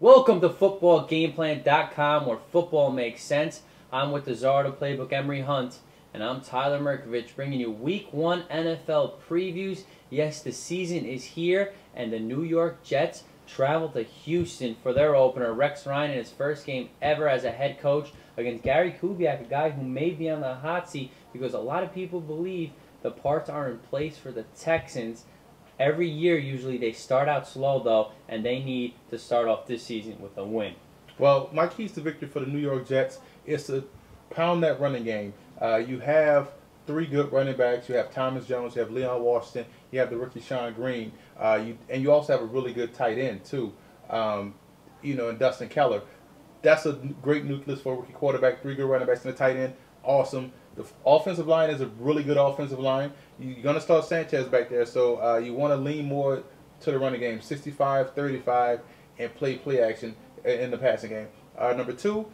Welcome to footballgameplan.com, where football makes sense. I'm with the Czar of the Playbook, Emery Hunt, and I'm Tyler Merkovich, bringing you Week 1 NFL previews. Yes, the season is here, and the New York Jets travel to Houston for their opener. Rex Ryan in his first game ever as a head coach against Gary Kubiak, a guy who may be on the hot seat because a lot of people believe the parts are in place for the Texans. Every year, usually, they start out slow, though, and they need to start off this season with a win. Well, my keys to victory for the New York Jets is to pound that running game. You have three good running backs. You have Thomas Jones, you have Leon Washington, you have the rookie Sean Green, and you also have a really good tight end, too, and Dustin Keller. That's a great nucleus for a rookie quarterback, three good running backs and a tight end. Awesome. The offensive line is a really good offensive line. You're going to start Sanchez back there, so you want to lean more to the running game, 65-35, and play action in the passing game. Number two,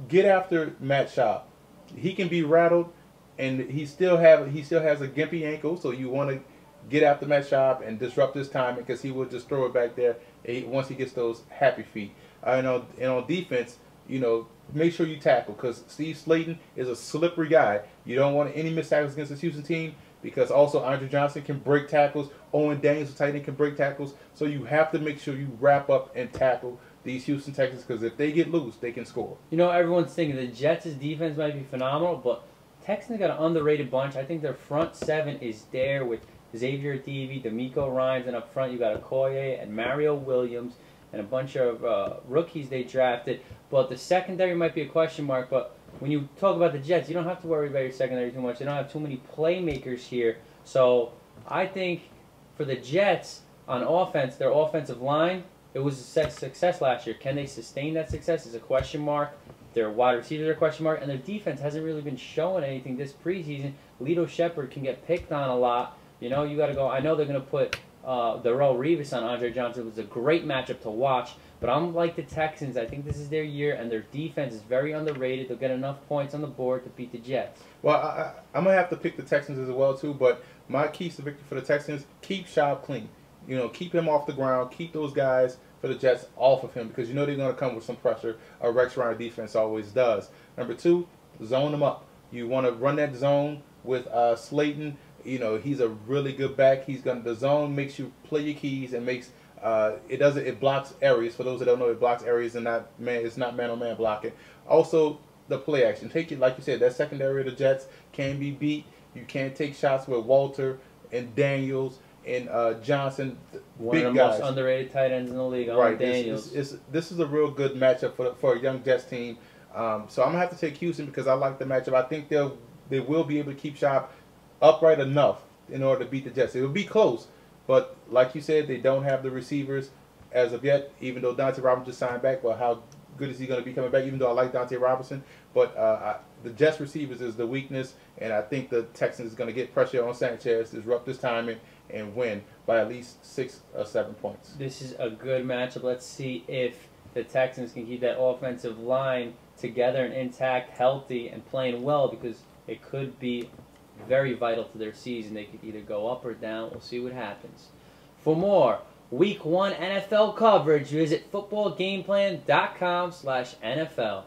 get after Matt Schaub. He can be rattled, and he still has a gimpy ankle, so you want to get after Matt Schaub and disrupt his timing because he will just throw it back there once he gets those happy feet. And on defense, make sure you tackle because Steve Slayton is a slippery guy. You don't want any missed tackles against this Houston team because also Andre Johnson can break tackles. Owen Daniels, the tight end, can break tackles. So you have to make sure you wrap up and tackle these Houston Texans because if they get loose, they can score. Everyone's thinking the Jets' defense might be phenomenal, but Texans got an underrated bunch. I think their front seven is there with Xavier Deavy, D'Amico Ryans, and up front you got Okoye and Mario Williams and a bunch of rookies they drafted. But the secondary might be a question mark. But when you talk about the Jets, you don't have to worry about your secondary too much. They don't have too many playmakers here. So I think for the Jets on offense, their offensive line, it was a success last year. Can they sustain that success is a question mark. Their wide receivers are a question mark. And their defense hasn't really been showing anything this preseason. Lito Shepherd can get picked on a lot. You got to go. I know they're going to put Darrelle Revis on Andre Johnson. It was a great matchup to watch. But I'm like the Texans. I think this is their year, and their defense is very underrated. They'll get enough points on the board to beat the Jets. Well, I'm going to have to pick the Texans as well, too. But my keys to victory for the Texans, keep Schaub clean. Keep him off the ground. Keep those guys for the Jets off of him because they're going to come with some pressure. A Rex Ryan defense always does. Number two, zone them up. You want to run that zone with Slayton. He's a really good back. The zone makes you play your keys and makes it blocks areas. For those that don't know, it blocks areas and it's not man-on-man blocking. Also, the play action. Take it, like you said, that secondary of the Jets can be beat. You can't take shots with Walter and Daniels and Johnson. One of the most underrated tight ends in the league, right. Daniels. This is a real good matchup for a young Jets team. So I'm going to have to take Houston because I like the matchup. I think they will be able to keep Schaub upright enough in order to beat the Jets. It will be close, but like you said, they don't have the receivers as of yet, even though Dante Robinson just signed back. Well, how good is he going to be coming back, even though I like Dante Robinson? But the Jets receivers is the weakness, and I think the Texans is going to get pressure on Sanchez, disrupt his timing, and win by at least 6 or 7 points. This is a good matchup. Let's see if the Texans can keep that offensive line together and intact, healthy, and playing well because it could be very vital to their season. They could either go up or down. We'll see what happens. For more Week 1 NFL coverage, visit footballgameplan.com/NFL.